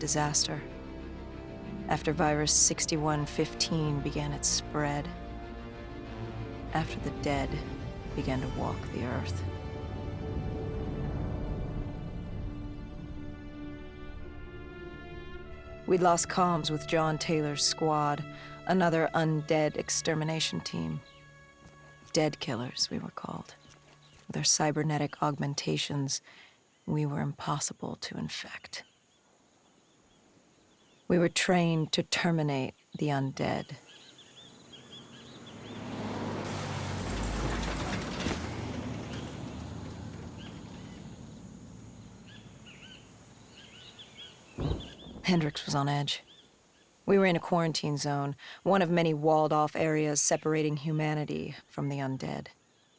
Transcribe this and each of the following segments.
disaster. After virus 6115 began its spread. After the dead began to walk the earth. We'd lost comms with John Taylor's squad, another undead extermination team. Dead killers, we were called. With our cybernetic augmentations, we were impossible to infect. We were trained to terminate the undead. Hendricks was on edge. We were in a quarantine zone, one of many walled-off areas separating humanity from the undead,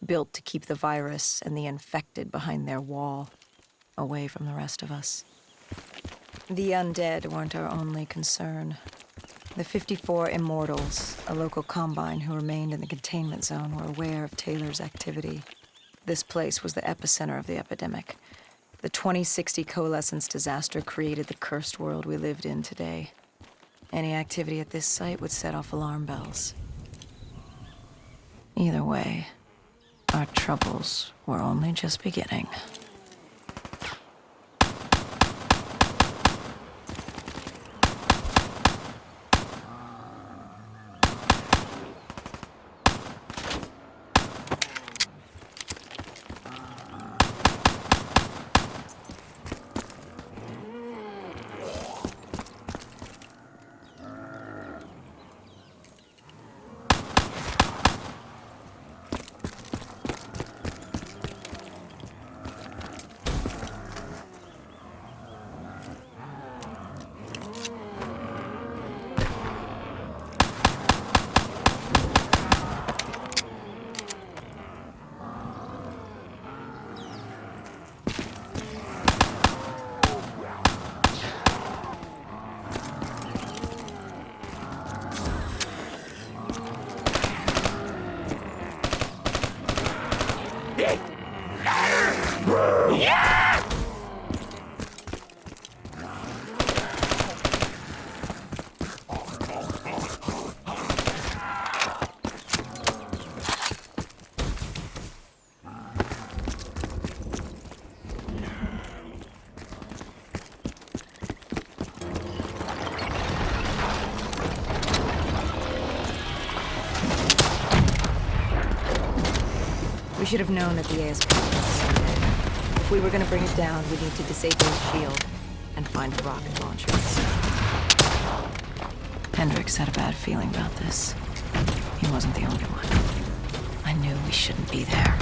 built to keep the virus and the infected behind their wall, away from the rest of us. The undead weren't our only concern. The 54 Immortals, a local combine who remained in the containment zone, were aware of Taylor's activity. This place was the epicenter of the epidemic. The 2060 coalescence disaster created the cursed world we lived in today. Any activity at this site would set off alarm bells. Either way, our troubles were only just beginning. We should have known that the ASP was someday. If we were going to bring it down, we'd need to disable its shield and find rocket launchers. Hendricks had a bad feeling about this. He wasn't the only one. I knew we shouldn't be there.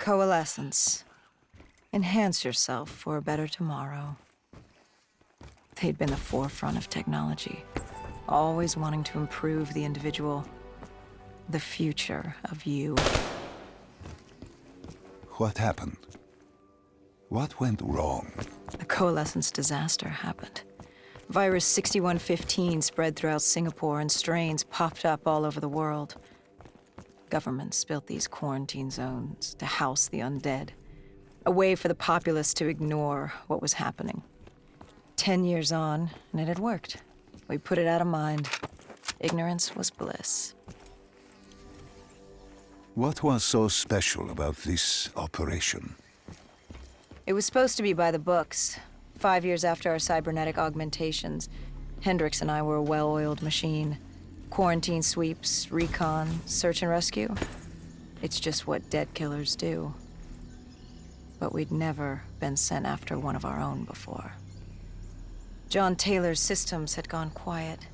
Coalescence. Enhance yourself for a better tomorrow. They'd been the forefront of technology, always wanting to improve the individual, the future of you. What happened? What went wrong? The Coalescence disaster happened. Virus 6115 spread throughout Singapore and strains popped up all over the world. Governments built these quarantine zones to house the undead, a way for the populace to ignore what was happening. 10 years on, and it had worked. We put it out of mind. Ignorance was bliss. What was so special about this operation? It was supposed to be by the books. 5 years after our cybernetic augmentations, Hendricks and I were a well-oiled machine. Quarantine sweeps, recon, search and rescue. It's just what dead killers do. But we'd never been sent after one of our own before. John Taylor's systems had gone quiet.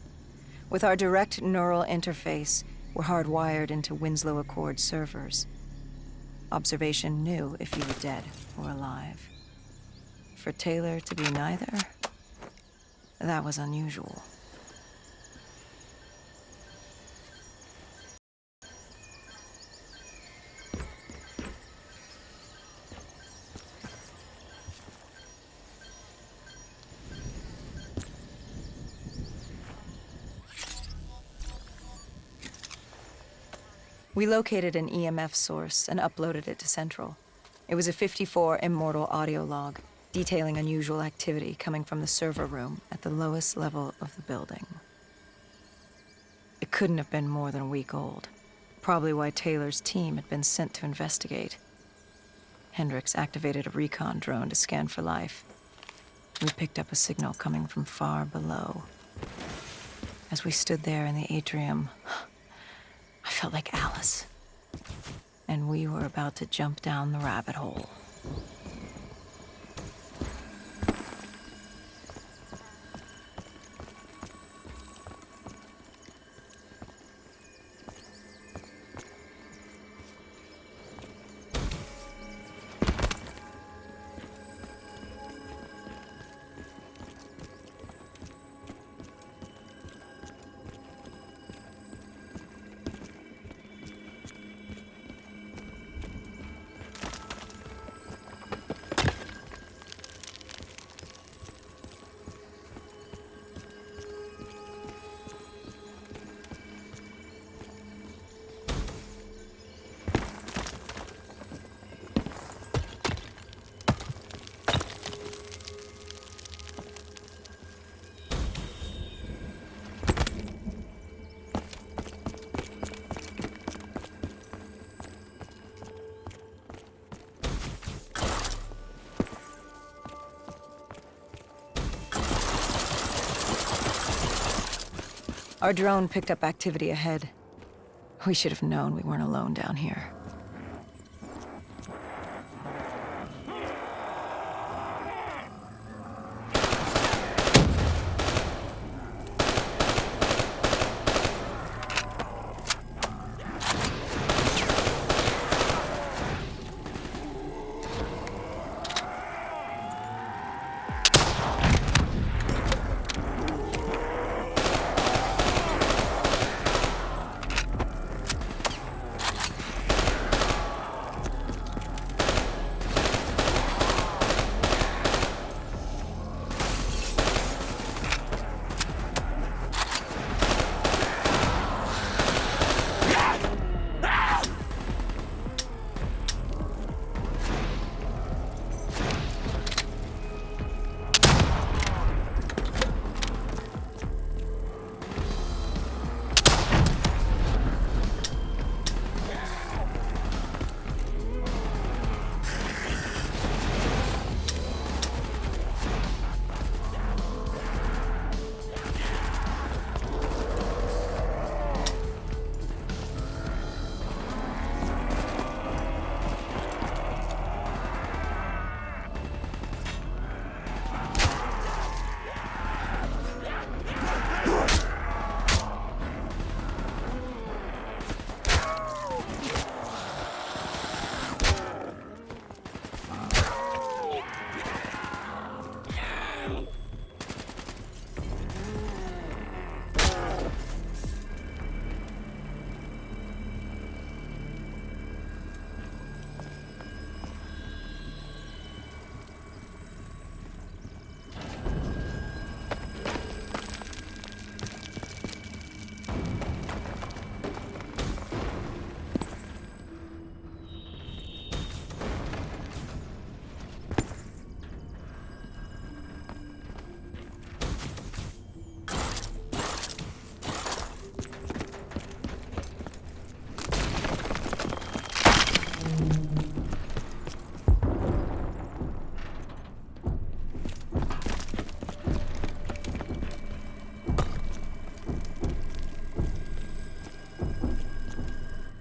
With our direct neural interface, we're hardwired into Winslow Accord servers. Observation knew if you were dead or alive. For Taylor to be neither, that was unusual. We located an EMF source and uploaded it to Central. It was a 54 immortal audio log, detailing unusual activity coming from the server room at the lowest level of the building. It couldn't have been more than a week old, probably why Taylor's team had been sent to investigate. Hendricks activated a recon drone to scan for life. We picked up a signal coming from far below. As we stood there in the atrium, I felt like Alice. And we were about to jump down the rabbit hole. Our drone picked up activity ahead. We should have known we weren't alone down here.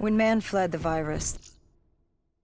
When man fled the virus,